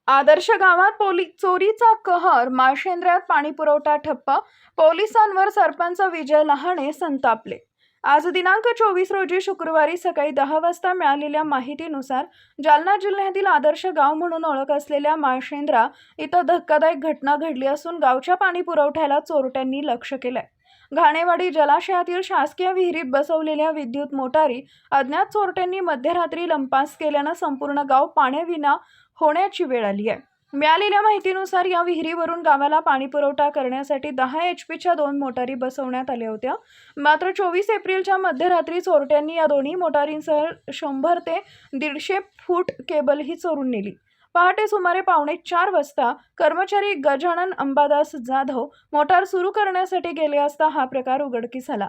आदर्श गावात चोरीचा कहर, माळशेंद्र्यात पाणीपुरवठा ठप्प, पोलिसांवर सरपंच विजय लहाने संतापले. आज दिनांक 24 रोजी शुक्रवारी सकाळी 10 वाजता मिळालेल्या माहितीनुसार जालना जिल्ह्यातील आदर्श गाव म्हणून ओळख असलेल्या माळशेंद्रा इथं धक्कादायक घटना घडली असून गावच्या पाणीपुरवठ्याला चोरट्यांनी लक्ष केलंय. घाणेवाडी जलाशयातील शासकीय विहिरीत बसवलेल्या विद्युत मोटारी अज्ञात चोरट्यांनी मध्यरात्री लंपास केल्यानं संपूर्ण गाव पाण्याविना होण्याची वेळ आली आहे. मिळालेल्या माहितीनुसार या विहिरीवरून गावाला पाणीपुरवठा करण्यासाठी 10 HP च्या 2 मोटारी बसवण्यात आल्या होत्या. मात्र 24 एप्रिलच्या मध्यरात्री चोरट्यांनी या दोन्ही मोटारींसह 100 ते 150 फूट केबलही चोरून नेली. पहाटे सुमारे 3:45 वाजता कर्मचारी गजानन अंबादास जाधव मोटार सुरू करण्यासाठी गेले असता हा प्रकार उघडकीस आला.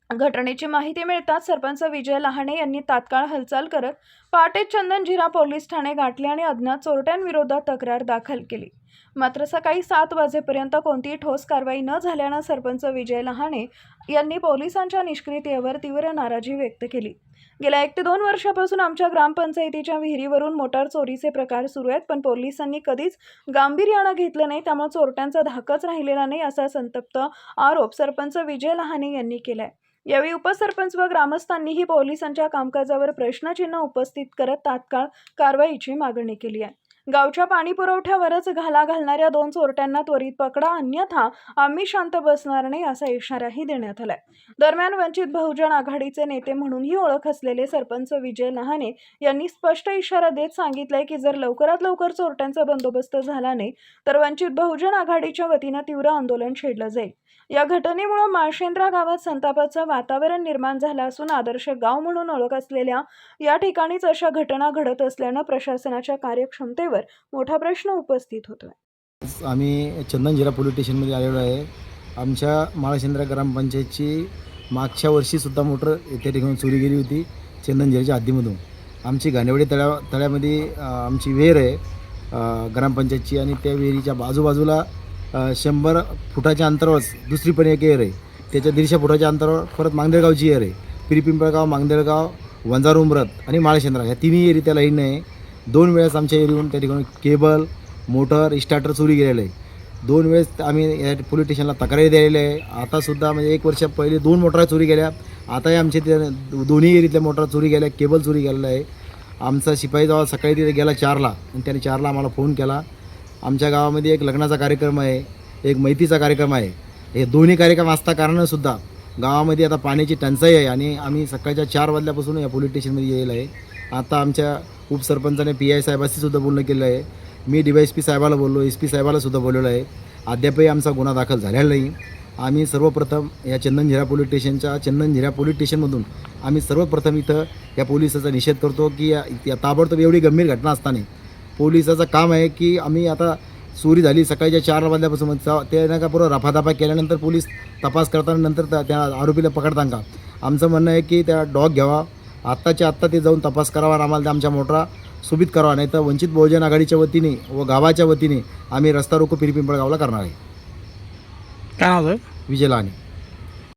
घटनेची माहिती मिळताच सरपंच विजय लहाने यांनी तात्काळ हालचाल करत पहाटे चंदनझिरा पोलीस ठाणे गाठले आणि अज्ञात चोरट्यांविरोधात तक्रार दाखल केली. मात्र सकाळी 7 वाजेपर्यंत कोणतीही ठोस कारवाई न झाल्यानं सरपंच विजय लहाने यांनी पोलिसांच्या निष्क्रियतेवर तीव्र नाराजी व्यक्त केली. गेल्या 1 ते 2 वर्षापासून आमच्या ग्रामपंचायतीच्या विहिरीवरून मोटार चोरीचे प्रकार सुरू आहेत, पण पोलिसांनी कधीच गांभीर्यानं घेतलं नाही, त्यामुळे चोरट्यांचा धाकच राहिलेला नाही, असा संतप्त आरोप सरपंच विजय लहाने यांनी केलाय. यावेळी उपसरपंच व ग्रामस्थांनीही पोलिसांच्या कामकाजावर प्रश्नचिन्ह उपस्थित करत तात्काळ कारवाईची मागणी केली आहे. गावच्या पाणीपुरवठ्यावरच घाला घालणाऱ्या 2 चोरट्यांना त्वरित पकडा, अन्यथा आम्ही शांत बसणार नाही, असा इशाराही देण्यात आलाय. दरम्यान वंचित बहुजन आघाडीचे नेते म्हणूनही ओळख असलेले सरपंच विजय लहाने यांनी स्पष्ट इशारा देत सांगितलंय की जर लवकरात लवकर चोरट्यांचा बंदोबस्त झाला नाही तर वंचित बहुजन आघाडीच्या वतीनं तीव्र आंदोलन छेडलं जाईल. या घटनेमुळे माळशेंद्रा गावात संतापाचं वातावरण निर्माण झालं असून आदर्श गाव म्हणून ओळख असलेल्या या ठिकाणीच अशा घटना घडत असल्यानं प्रशासनाच्या कार्यक्षमतेवर मोठा प्रश्न उपस्थित होतोय. आम्ही चंदनझिरा पोलीस स्टेशनमध्ये आलेलो आहे. आमच्या माळशेंद्रा ग्रामपंचायतची मागच्या वर्षीसुद्धा मोटर त्या ठिकाणी चोरी गेली होती चंदनझिराच्या हद्दीमधून. आमची घाणेवाडी तळ्यामध्ये आमची विहीर आहे ग्रामपंचायतची आणि त्या विहिरीच्या बाजूबाजूला 100 फुटाच्या अंतरावर दुसरी पण एक एअर आहे. त्याच्या 150 फुटाच्या अंतरावर परत मांगदेळगावची एअर आहे. पिंपळगाव, मांगदेळगाव, वंजार उमरत आणि माळशेंद्रा ह्या तिन्ही एरी त्या लाईन आहे. 2 वेळेस आमच्या एरियाहून त्या ठिकाणी केबल, मोटर, स्टार्टर चोरी गेलेलं आहे. 2 वेळेस आम्ही या पोलीस स्टेशनला तक्रारी द्यायला आहे. आतासुद्धा म्हणजे 1 वर्ष पहिले 2 मोटार चोरी गेल्या. आताही आमच्या त्या दोन्ही एरीतल्या मोटार चोरी गेल्या, केबल चोरी गेलेला आहे. आमचा शिपाई जेव्हा सकाळी तिथे गेला 4ला आणि त्याने 4ला आम्हाला फोन केला. आमच्या गावामध्ये एक लग्नाचा कार्यक्रम आहे, एक मैतीचा कार्यक्रम आहे. हे दोन्ही कार्यक्रम असता कारणानंसुद्धा गावामध्ये आता पाण्याची टंचाई आहे आणि आम्ही सकाळच्या 4 वाजल्यापासून या पोलीस स्टेशनमध्ये यायला आहे. आता उपसरपंचाने PI साहेबांशी सुद्धा बोलणं केलं आहे. मी DYSP साहेबाला बोललो, SP साहेबाला सुद्धा बोलवलं आहे. अद्यापही आमचा गुन्हा दाखल झालेला नाही. आम्ही सर्वप्रथम या चंदनझिरा पोलीस स्टेशनमधून आम्ही सर्वप्रथम इथं या पोलिसाचा निषेध करतो की या ताबडतोब एवढी गंभीर घटना असताना पोलिसाचं काम आहे की आम्ही आता चोरी झाली सकाळच्या 4 वाजल्यापासून ते नाही का पूर्ण रफादफा केल्यानंतर पोलीस तपास करताना नंतर त्या आरोपीला पकडताना का आमचं म्हणणं आहे की त्या डॉग घ्यावा, आत्ताच्या आत्ता ते जाऊन तपास करावा आणि आम्हाला आमच्या मोटरा सुबीत करावा, नाही तर वंचित बहुजन आघाडीच्या वतीने व गावाच्या वतीने आम्ही रस्ता रोको पिंपळगावला करणार आहे. काय नाव आहे? विजय लहाने.